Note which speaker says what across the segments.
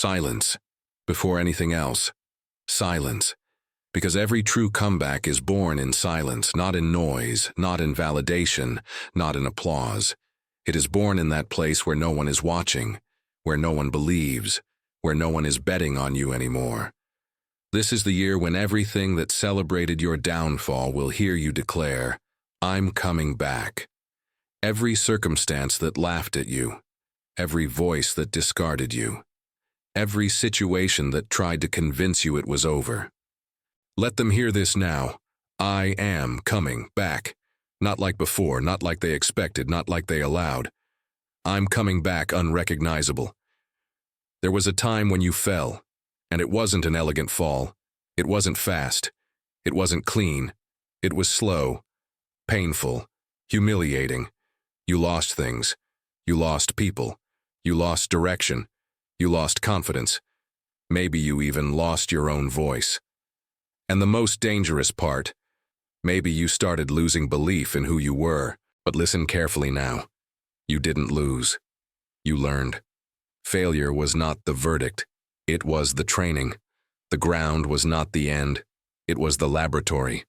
Speaker 1: Silence. Before anything else. Silence. Because every true comeback is born in silence, not in noise, not in validation, not in applause. It is born in that place where no one is watching, where no one believes, where no one is betting on you anymore. This is the year when everything that celebrated your downfall will hear you declare, "I'm coming back." Every circumstance that laughed at you, every voice that discarded you, every situation that tried to convince you it was over. Let them hear this now. I am coming back. Not like before, not like they expected, not like they allowed. I'm coming back unrecognizable. There was a time when you fell, and it wasn't an elegant fall. It wasn't fast. It wasn't clean. It was slow, painful, humiliating. You lost things. You lost people. You lost direction. You lost confidence. Maybe you even lost your own voice. And the most dangerous part, maybe you started losing belief in who you were. But listen carefully now. You didn't lose. You learned. Failure was not the verdict. It was the training. The ground was not the end. It was the laboratory.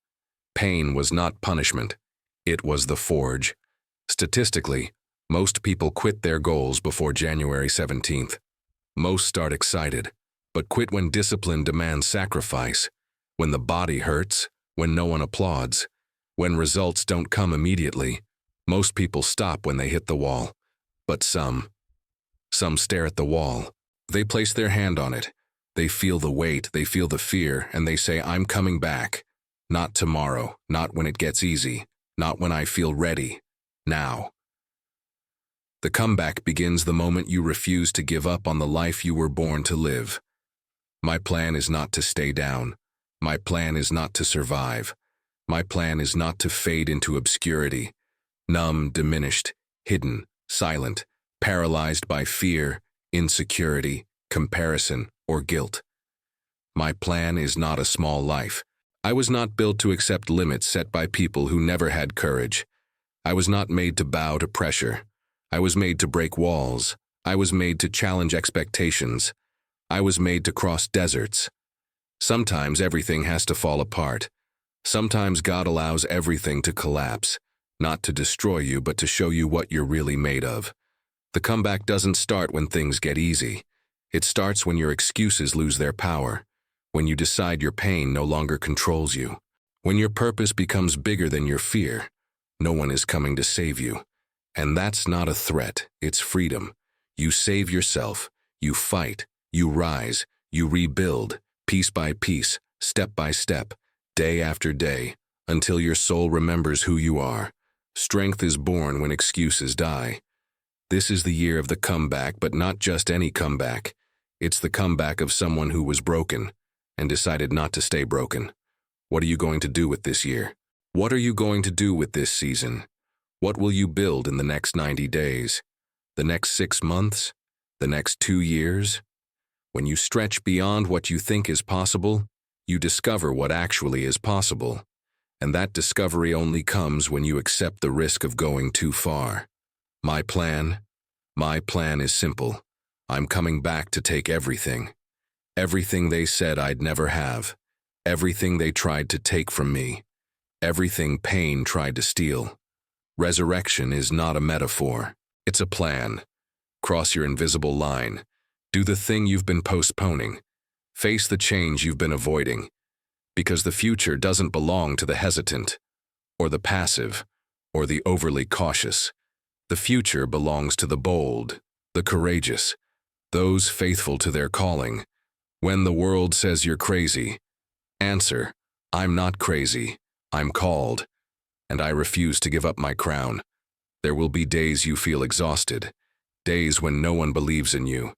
Speaker 1: Pain was not punishment. It was the forge. Statistically, most people quit their goals before January 17th. Most start excited, but quit when discipline demands sacrifice, when the body hurts, when no one applauds, when results don't come immediately. Most people stop when they hit the wall. But some stare at the wall. They place their hand on it. They feel the weight, they feel the fear, and they say, "I'm coming back. Not tomorrow, not when it gets easy, not when I feel ready. Now." The comeback begins the moment you refuse to give up on the life you were born to live. My plan is not to stay down. My plan is not to survive. My plan is not to fade into obscurity, numb, diminished, hidden, silent, paralyzed by fear, insecurity, comparison, or guilt. My plan is not a small life. I was not built to accept limits set by people who never had courage. I was not made to bow to pressure. I was made to break walls. I was made to challenge expectations. I was made to cross deserts. Sometimes everything has to fall apart. Sometimes God allows everything to collapse, not to destroy you, but to show you what you're really made of. The comeback doesn't start when things get easy. It starts when your excuses lose their power, when you decide your pain no longer controls you, when your purpose becomes bigger than your fear. No one is coming to save you. And that's not a threat, it's freedom. You save yourself, you fight, you rise, you rebuild, piece by piece, step by step, day after day, until your soul remembers who you are. Strength is born when excuses die. This is the year of the comeback, but not just any comeback. It's the comeback of someone who was broken and decided not to stay broken. What are you going to do with this year? What are you going to do with this season? What will you build in the next 90 days? The next 6 months? The next 2 years? When you stretch beyond what you think is possible, you discover what actually is possible. And that discovery only comes when you accept the risk of going too far. My plan is simple. I'm coming back to take everything. Everything they said I'd never have. Everything they tried to take from me. Everything pain tried to steal. Resurrection is not a metaphor. It's a plan. Cross your invisible line. Do the thing you've been postponing. Face the change you've been avoiding. Because the future doesn't belong to the hesitant, or the passive, or the overly cautious. The future belongs to the bold, the courageous, those faithful to their calling. When the world says you're crazy, answer, I'm not crazy, I'm called, and I refuse to give up my crown. There will be days you feel exhausted, days when no one believes in you,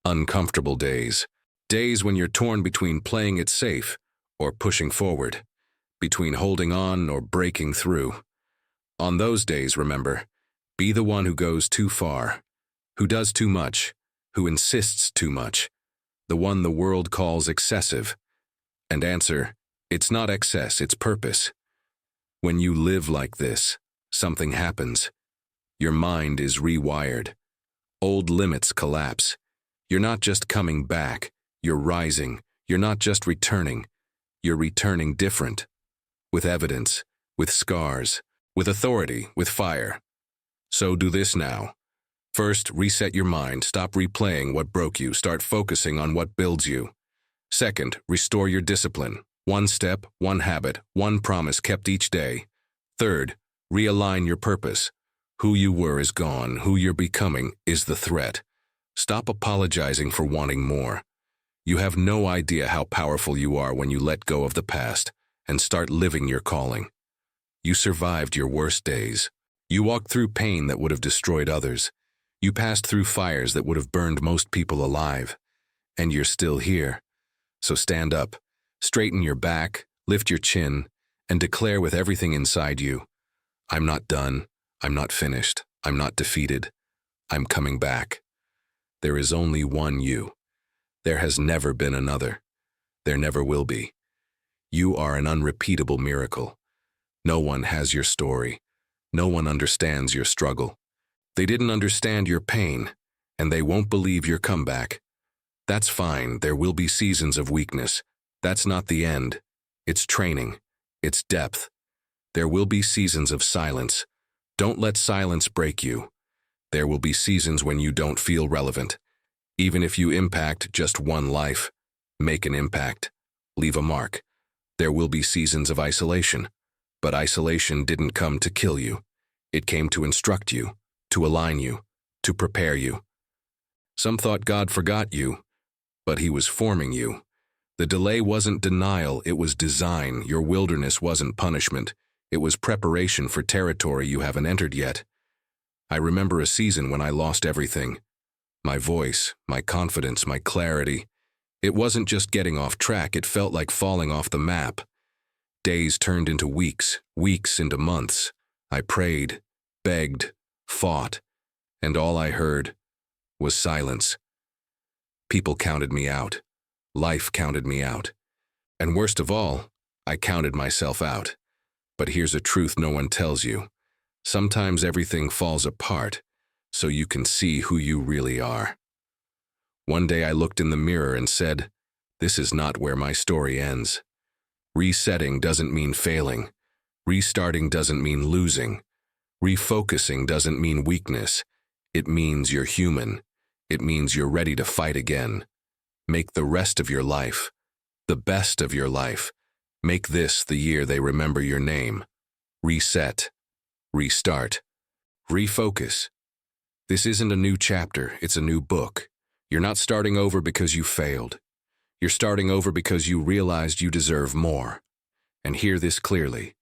Speaker 1: uncomfortable days, days when you're torn between playing it safe or pushing forward, between holding on or breaking through. On those days, remember, be the one who goes too far, who does too much, who insists too much, the one the world calls excessive. And answer, it's not excess, it's purpose. When you live like this, something happens. Your mind is rewired. Old limits collapse. You're not just coming back, you're rising. You're not just returning, you're returning different. With evidence, with scars, with authority, with fire. So do this now. First, reset your mind. Stop replaying what broke you. Start focusing on what builds you. Second, restore your discipline. One step, one habit, one promise kept each day. Third, realign your purpose. Who you were is gone. Who you're becoming is the threat. Stop apologizing for wanting more. You have no idea how powerful you are when you let go of the past and start living your calling. You survived your worst days. You walked through pain that would have destroyed others. You passed through fires that would have burned most people alive. And you're still here. So stand up, straighten your back, lift your chin, and declare with everything inside you, I'm not done, I'm not finished, I'm not defeated, I'm coming back. There is only one you. There has never been another. There never will be. You are an unrepeatable miracle. No one has your story. No one understands your struggle. They didn't understand your pain, and they won't believe your comeback. That's fine, there will be seasons of weakness. That's not the end. It's training. It's depth. There will be seasons of silence. Don't let silence break you. There will be seasons when you don't feel relevant. Even if you impact just one life, make an impact. Leave a mark. There will be seasons of isolation. But isolation didn't come to kill you. It came to instruct you, to align you, to prepare you. Some thought God forgot you, but He was forming you. The delay wasn't denial, it was design. Your wilderness wasn't punishment. It was preparation for territory you haven't entered yet. I remember a season when I lost everything. My voice, my confidence, my clarity. It wasn't just getting off track, it felt like falling off the map. Days turned into weeks, weeks into months. I prayed, begged, fought, and all I heard was silence. People counted me out. Life counted me out. And worst of all, I counted myself out. But here's a truth no one tells you. Sometimes everything falls apart, so you can see who you really are. One day I looked in the mirror and said, this is not where my story ends. Resetting doesn't mean failing. Restarting doesn't mean losing. Refocusing doesn't mean weakness. It means you're human. It means you're ready to fight again. Make the rest of your life, the best of your life. Make this the year they remember your name. Reset. Restart. Refocus. This isn't a new chapter, it's a new book. You're not starting over because you failed. You're starting over because you realized you deserve more. And hear this clearly.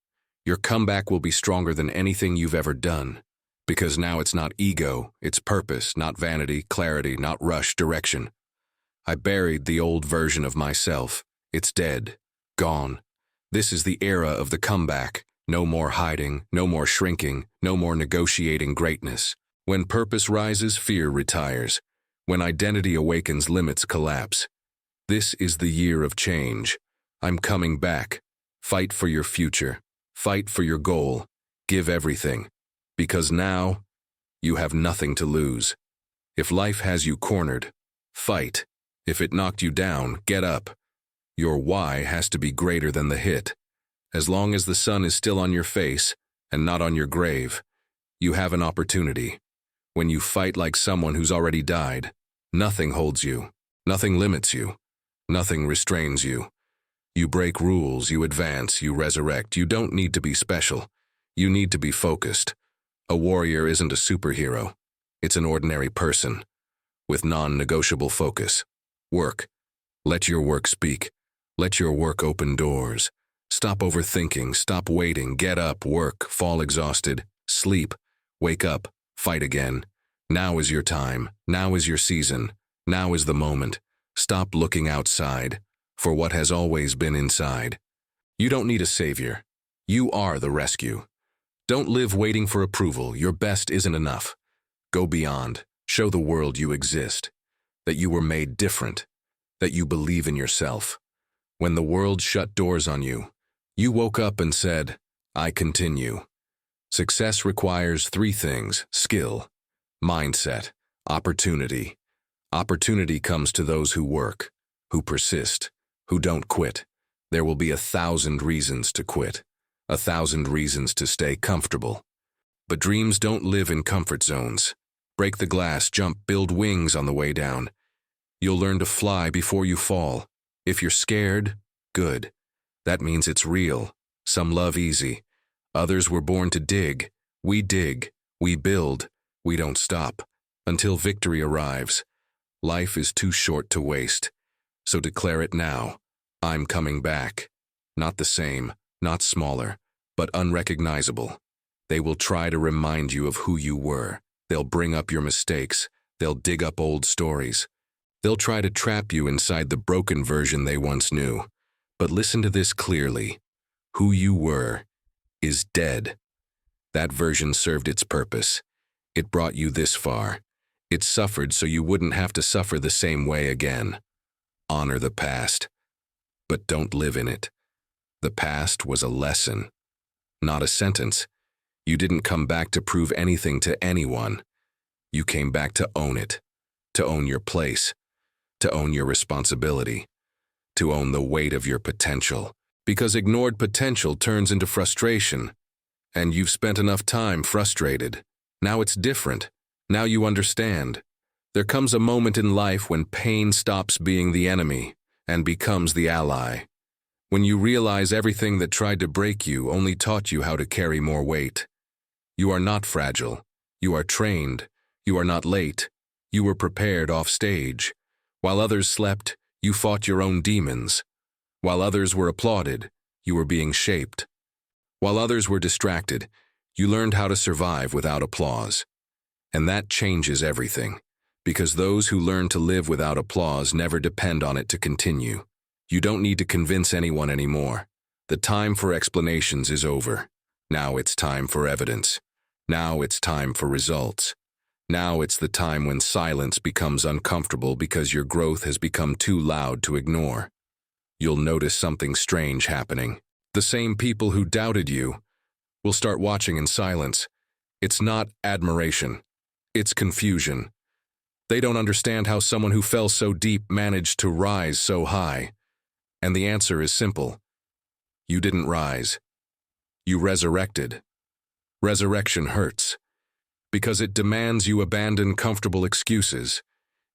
Speaker 1: Your comeback will be stronger than anything you've ever done. Because now it's not ego, it's purpose, not vanity, clarity, not rush, direction. I buried the old version of myself. It's dead. Gone. This is the era of the comeback. No more hiding, no more shrinking, no more negotiating greatness. When purpose rises, fear retires. When identity awakens, limits collapse. This is the year of change. I'm coming back. Fight for your future. Fight for your goal. Give everything. Because now, you have nothing to lose. If life has you cornered, fight. If it knocked you down, get up. Your why has to be greater than the hit. As long as the sun is still on your face and not on your grave, you have an opportunity. When you fight like someone who's already died, nothing holds you, nothing limits you, nothing restrains you. You break rules, you advance, you resurrect. You don't need to be special. You need to be focused. A warrior isn't a superhero. It's an ordinary person with non-negotiable focus. Work. Let your work speak. Let your work open doors. Stop overthinking, stop waiting, get up, work, fall exhausted, sleep, wake up, fight again. Now is your time, now is your season, now is the moment. Stop looking outside for what has always been inside. You don't need a savior. You are the rescue. Don't live waiting for approval. Your best isn't enough. Go beyond. Show the world you exist, that you were made different, that you believe in yourself. When the world shut doors on you, you woke up and said, I continue. Success requires 3 things: skill, mindset, opportunity. Opportunity comes to those who work, who persist, who don't quit. There will be 1,000 reasons to quit, 1,000 reasons to stay comfortable. But dreams don't live in comfort zones. Break the glass, jump, build wings on the way down. You'll learn to fly before you fall. If you're scared, good. That means it's real. Some love easy. Others were born to dig. We dig. We build. We don't stop. Until victory arrives. Life is too short to waste. So declare it now. I'm coming back. Not the same, not smaller, but unrecognizable. They will try to remind you of who you were. They'll bring up your mistakes. They'll dig up old stories. They'll try to trap you inside the broken version they once knew. But listen to this clearly. Who you were is dead. That version served its purpose. It brought you this far. It suffered so you wouldn't have to suffer the same way again. Honor the past, but don't live in it. The past was a lesson, not a sentence. You didn't come back to prove anything to anyone. You came back to own it, to own your place, to own your responsibility, to own the weight of your potential. Because ignored potential turns into frustration. And you've spent enough time frustrated. Now it's different. Now you understand. There comes a moment in life when pain stops being the enemy and becomes the ally. When you realize everything that tried to break you only taught you how to carry more weight. You are not fragile. You are trained. You are not late. You were prepared off stage. While others slept, you fought your own demons. While others were applauded, you were being shaped. While others were distracted, you learned how to survive without applause. And that changes everything, because those who learn to live without applause never depend on it to continue. You don't need to convince anyone anymore. The time for explanations is over. Now it's time for evidence. Now it's time for results. Now it's the time when silence becomes uncomfortable because your growth has become too loud to ignore. You'll notice something strange happening. The same people who doubted you will start watching in silence. It's not admiration. It's confusion. They don't understand how someone who fell so deep managed to rise so high. And the answer is simple. You didn't rise. You resurrected. Resurrection hurts. Because it demands you abandon comfortable excuses.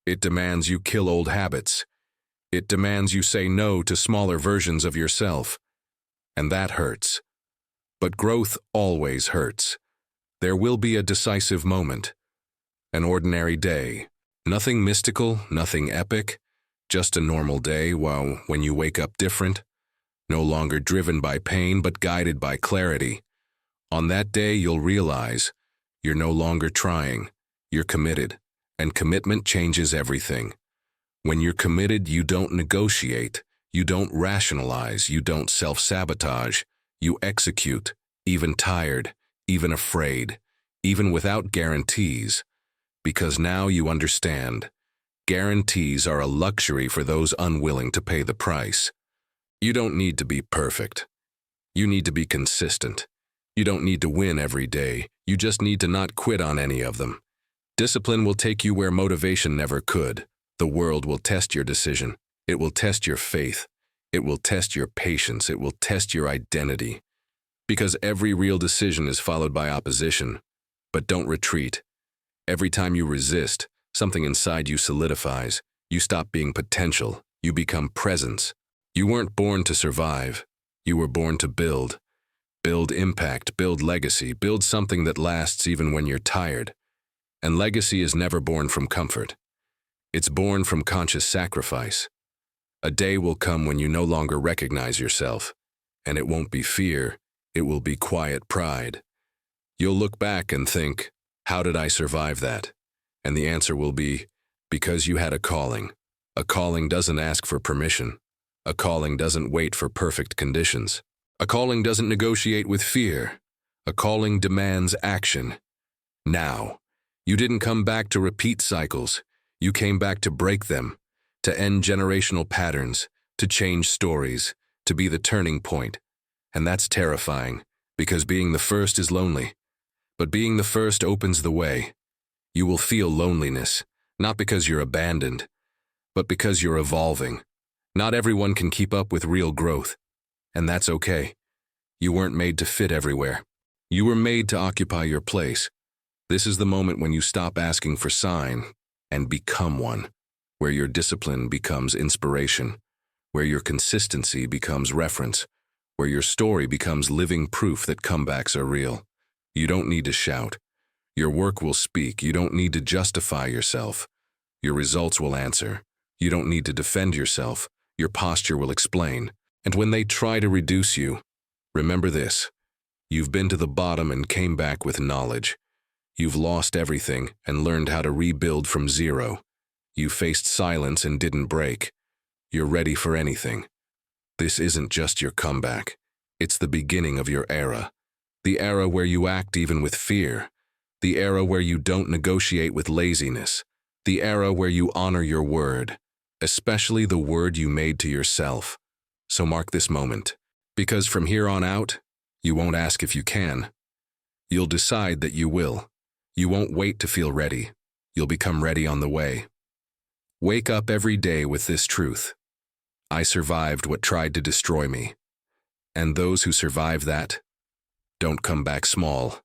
Speaker 1: It demands you kill old habits. It demands you say no to smaller versions of yourself. And that hurts. But growth always hurts. There will be a decisive moment. An ordinary day. Nothing mystical, nothing epic. Just a normal day when you wake up different. No longer driven by pain, but guided by clarity. On that day, you'll realize you're no longer trying. You're committed. And commitment changes everything. When you're committed, you don't negotiate. You don't rationalize. You don't self-sabotage. You execute, even tired, even afraid, even without guarantees. Because now you understand. Guarantees are a luxury for those unwilling to pay the price. You don't need to be perfect. You need to be consistent. You don't need to win every day. You just need to not quit on any of them. Discipline will take you where motivation never could. The world will test your decision. It will test your faith. It will test your patience. It will test your identity. Because every real decision is followed by opposition. But don't retreat. Every time you resist, something inside you solidifies. You stop being potential. You become presence. You weren't born to survive. You were born to build. Build impact, build legacy, build something that lasts even when you're tired. And legacy is never born from comfort. It's born from conscious sacrifice. A day will come when you no longer recognize yourself. And it won't be fear, it will be quiet pride. You'll look back and think, how did I survive that? And the answer will be, because you had a calling. A calling doesn't ask for permission. A calling doesn't wait for perfect conditions. A calling doesn't negotiate with fear. A calling demands action. Now. You didn't come back to repeat cycles. You came back to break them, to end generational patterns, to change stories, to be the turning point. And that's terrifying, because being the first is lonely. But being the first opens the way. You will feel loneliness, Not because you're abandoned, but because you're evolving. Not everyone can keep up with real growth, and that's okay. You weren't made to fit everywhere. You were made to occupy your place. This is the moment when you stop asking for sign and become one, where your discipline becomes inspiration, where your consistency becomes reference, where your story becomes living proof that comebacks are real. You don't need to shout. Your work will speak. You don't need to justify yourself. Your results will answer. You don't need to defend yourself. Your posture will explain. And when they try to reduce you, remember this. You've been to the bottom and came back with knowledge. You've lost everything and learned how to rebuild from zero. You faced silence and didn't break. You're ready for anything. This isn't just your comeback. It's the beginning of your era. The era where you act even with fear. The era where you don't negotiate with laziness. The era where you honor your word, especially the word you made to yourself. So mark this moment, because from here on out, you won't ask if you can. You'll decide that you will. You won't wait to feel ready. You'll become ready on the way. Wake up every day with this truth. I survived what tried to destroy me. And those who survive that, don't come back small.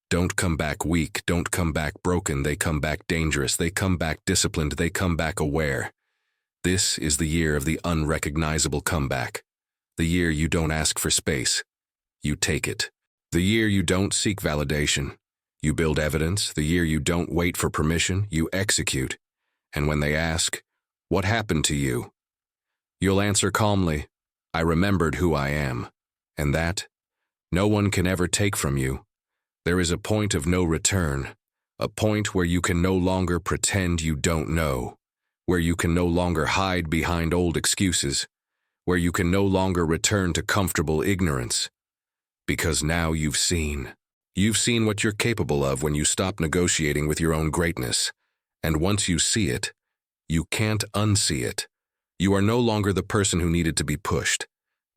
Speaker 1: Don't come back weak. Don't come back broken. They come back dangerous. They come back disciplined. They come back aware. This is the year of the unrecognizable comeback. The year you don't ask for space. You take it. The year you don't seek validation. You build evidence. The year you don't wait for permission. You execute. And when they ask, what happened to you? You'll answer calmly, I remembered who I am. And that, no one can ever take from you. There is a point of no return, a point where you can no longer pretend you don't know, where you can no longer hide behind old excuses, where you can no longer return to comfortable ignorance. Because now you've seen. You've seen what you're capable of when you stop negotiating with your own greatness. And once you see it, you can't unsee it. You are no longer the person who needed to be pushed.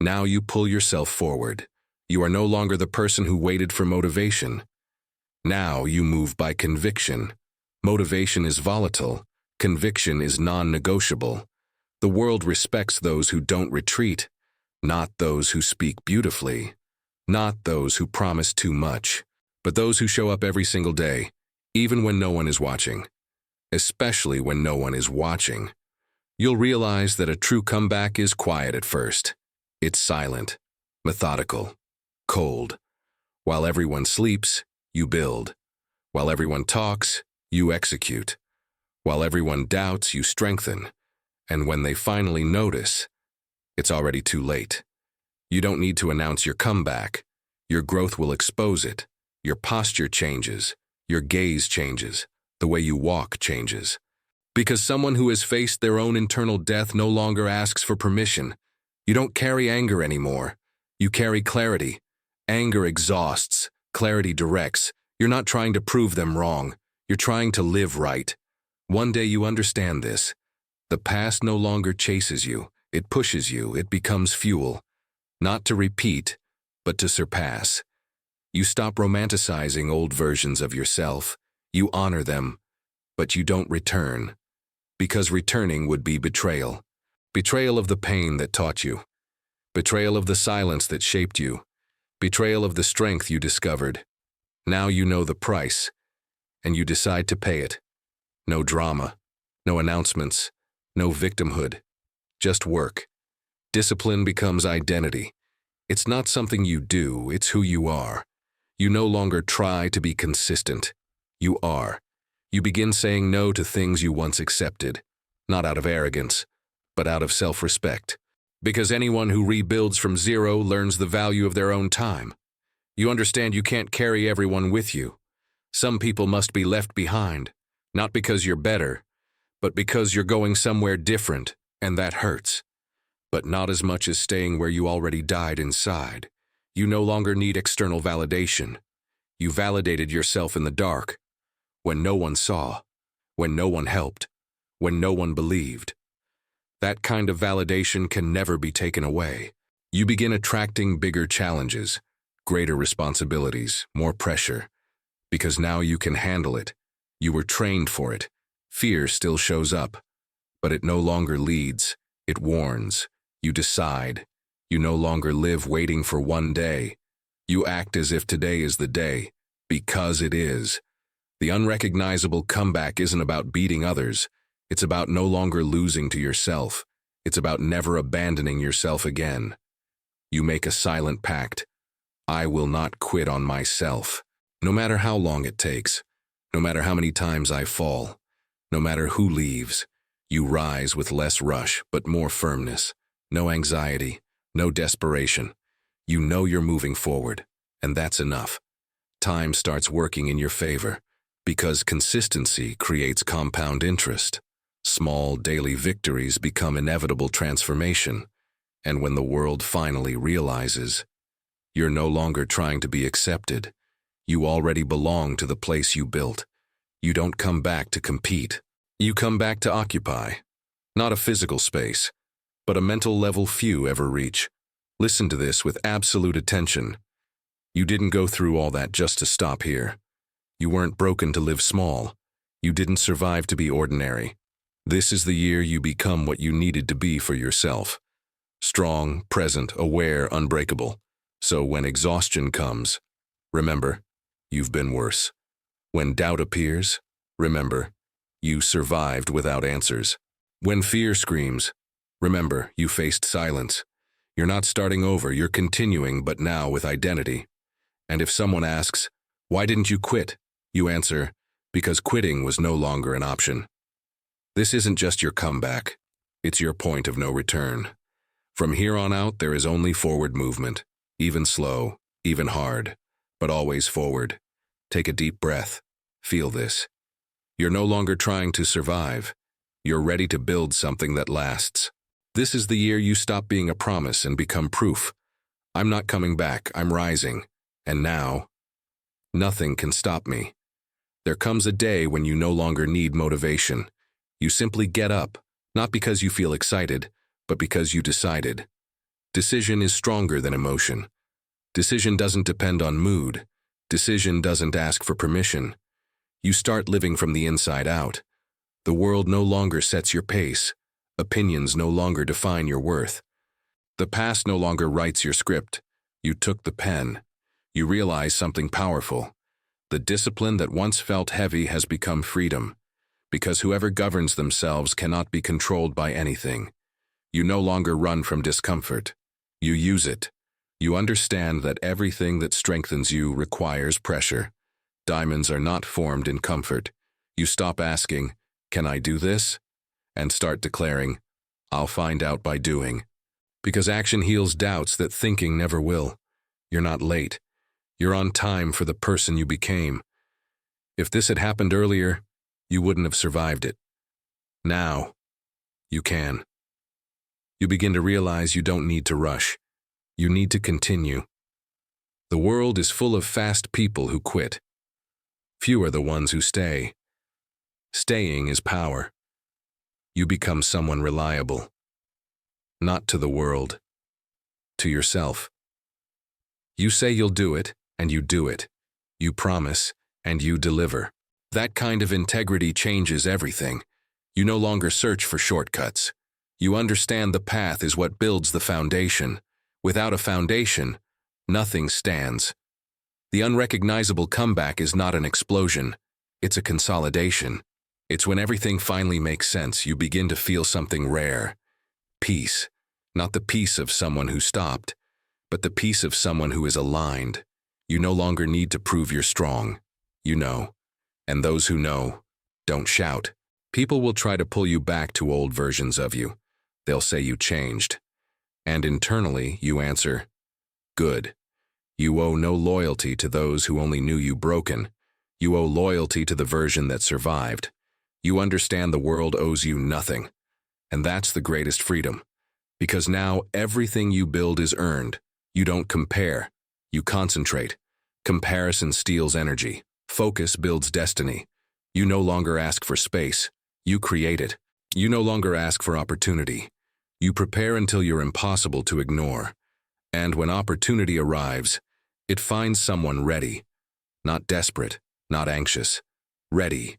Speaker 1: Now you pull yourself forward. You are no longer the person who waited for motivation. Now you move by conviction. Motivation is volatile. Conviction is non-negotiable. The world respects those who don't retreat, not those who speak beautifully, not those who promise too much, but those who show up every single day, even when no one is watching. Especially when no one is watching. You'll realize that a true comeback is quiet at first. It's silent, methodical, cold. While everyone sleeps, you build. While everyone talks, you execute. While everyone doubts, you strengthen. And when they finally notice, it's already too late. You don't need to announce your comeback. Your growth will expose it. Your posture changes. Your gaze changes. The way you walk changes. Because someone who has faced their own internal death no longer asks for permission. You don't carry anger anymore. You carry clarity. Anger exhausts. Clarity directs. You're not trying to prove them wrong. You're trying to live right. One day you understand this. The past no longer chases you. It pushes you. It becomes fuel. Not to repeat, but to surpass. You stop romanticizing old versions of yourself. You honor them, but you don't return. Because returning would be betrayal. Betrayal of the pain that taught you. Betrayal of the silence that shaped you. Betrayal of the strength you discovered. Now you know the price, and you decide to pay it. No drama, no announcements, no victimhood. Just work. Discipline becomes identity. It's not something you do, it's who you are. You no longer try to be consistent. You are. You begin saying no to things you once accepted, not out of arrogance, but out of self-respect. Because anyone who rebuilds from zero learns the value of their own time. You understand you can't carry everyone with you. Some people must be left behind, not because you're better, but because you're going somewhere different, and that hurts. But not as much as staying where you already died inside. You no longer need external validation. You validated yourself in the dark, when no one saw, when no one helped, when no one believed. That kind of validation can never be taken away. You begin attracting bigger challenges, greater responsibilities, more pressure, because now you can handle it. You were trained for it. Fear still shows up, but it no longer leads, it warns. You decide. You no longer live waiting for one day. You act as if today is the day, because it is. The unrecognizable comeback isn't about beating others. It's about no longer losing to yourself. It's about never abandoning yourself again. You make a silent pact. I will not quit on myself. No matter how long it takes, no matter how many times I fall, no matter who leaves, you rise with less rush but more firmness. No anxiety, no desperation. You know you're moving forward, and that's enough. Time starts working in your favor, because consistency creates compound interest. Small daily victories become inevitable transformation, and when the world finally realizes, you're no longer trying to be accepted. You already belong to the place you built. You don't come back to compete. You come back to occupy. Not a physical space, but a mental level few ever reach. Listen to this with absolute attention. You didn't go through all that just to stop here. You weren't broken to live small. You didn't survive to be ordinary. This is the year you become what you needed to be for yourself. Strong, present, aware, unbreakable. So when exhaustion comes, remember, you've been worse. When doubt appears, remember, you survived without answers. When fear screams, remember, you faced silence. You're not starting over, you're continuing, but now with identity. And if someone asks, why didn't you quit? You answer, because quitting was no longer an option. This isn't just your comeback, it's your point of no return. From here on out, there is only forward movement, even slow, even hard, but always forward. Take a deep breath. Feel this. You're no longer trying to survive. You're ready to build something that lasts. This is the year you stop being a promise and become proof. I'm not coming back, I'm rising. And now, nothing can stop me. There comes a day when you no longer need motivation. You simply get up, not because you feel excited, but because you decided. Decision is stronger than emotion. Decision doesn't depend on mood. Decision doesn't ask for permission. You start living from the inside out. The world no longer sets your pace. Opinions no longer define your worth. The past no longer writes your script. You took the pen. You realize something powerful. The discipline that once felt heavy has become freedom, because whoever governs themselves cannot be controlled by anything. You no longer run from discomfort. You use it. You understand that everything that strengthens you requires pressure. Diamonds are not formed in comfort. You stop asking, can I do this? And start declaring, I'll find out by doing. Because action heals doubts that thinking never will. You're not late. You're on time for the person you became. If this had happened earlier, you wouldn't have survived it. Now, you can. You begin to realize you don't need to rush. You need to continue. The world is full of fast people who quit. Few are the ones who stay. Staying is power. You become someone reliable. Not to the world, to yourself. You say you'll do it, and you do it. You promise, and you deliver. That kind of integrity changes everything. You no longer search for shortcuts. You understand the path is what builds the foundation. Without a foundation, nothing stands. The unrecognizable comeback is not an explosion. It's a consolidation. It's when everything finally makes sense, you begin to feel something rare. Peace. Not the peace of someone who stopped, but the peace of someone who is aligned. You no longer need to prove you're strong. You know. And those who know, don't shout. People will try to pull you back to old versions of you. They'll say you changed. And internally, you answer, good. You owe no loyalty to those who only knew you broken. You owe loyalty to the version that survived. You understand the world owes you nothing. And that's the greatest freedom. Because now everything you build is earned. You don't compare. You concentrate. Comparison steals energy. Focus builds destiny. You no longer ask for space. You create it. You no longer ask for opportunity. You prepare until you're impossible to ignore. And when opportunity arrives, it finds someone ready. Not desperate, not anxious. Ready.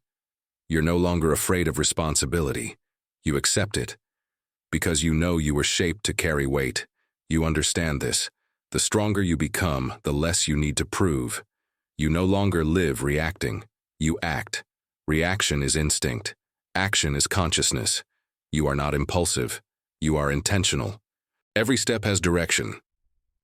Speaker 1: You're no longer afraid of responsibility. You accept it. Because you know you were shaped to carry weight. You understand this. The stronger you become, the less you need to prove. You no longer live reacting. You act. Reaction is instinct. Action is consciousness. You are not impulsive. You are intentional. Every step has direction.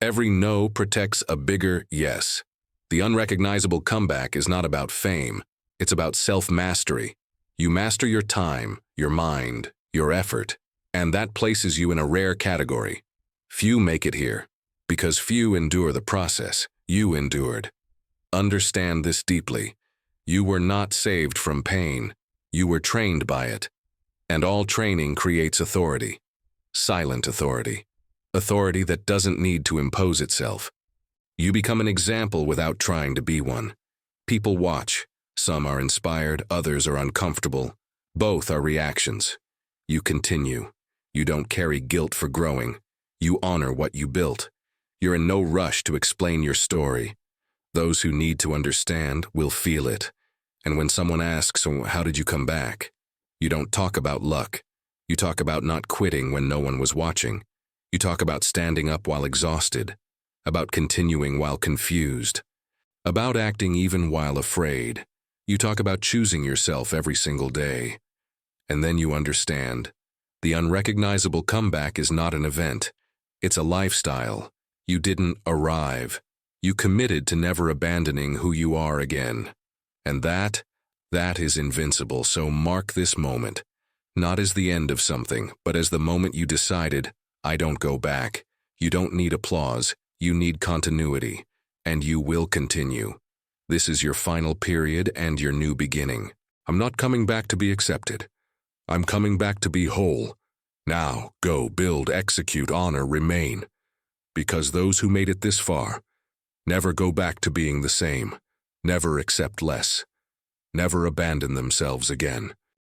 Speaker 1: Every no protects a bigger yes. The unrecognizable comeback is not about fame. It's about self-mastery. You master your time, your mind, your effort, and that places you in a rare category. Few make it here, because few endure the process. You endured. Understand this deeply. You were not saved from pain. You were trained by it. And all training creates authority. Silent authority. Authority that doesn't need to impose itself. You become an example without trying to be one. People watch. Some are inspired, others are uncomfortable. Both are reactions. You continue. You don't carry guilt for growing. You honor what you built. You're in no rush to explain your story. Those who need to understand will feel it. And when someone asks, "So how did you come back?" you don't talk about luck. You talk about not quitting when no one was watching. You talk about standing up while exhausted. About continuing while confused. About acting even while afraid. You talk about choosing yourself every single day. And then you understand. The unrecognizable comeback is not an event. It's a lifestyle. You didn't arrive. You committed to never abandoning who you are again. And that is invincible, so mark this moment. Not as the end of something, but as the moment you decided, I don't go back. You don't need applause. You need continuity. And you will continue. This is your final period and your new beginning. I'm not coming back to be accepted. I'm coming back to be whole. Now, go, build, execute, honor, remain. Because those who made it this far never go back to being the same, never accept less, never abandon themselves again.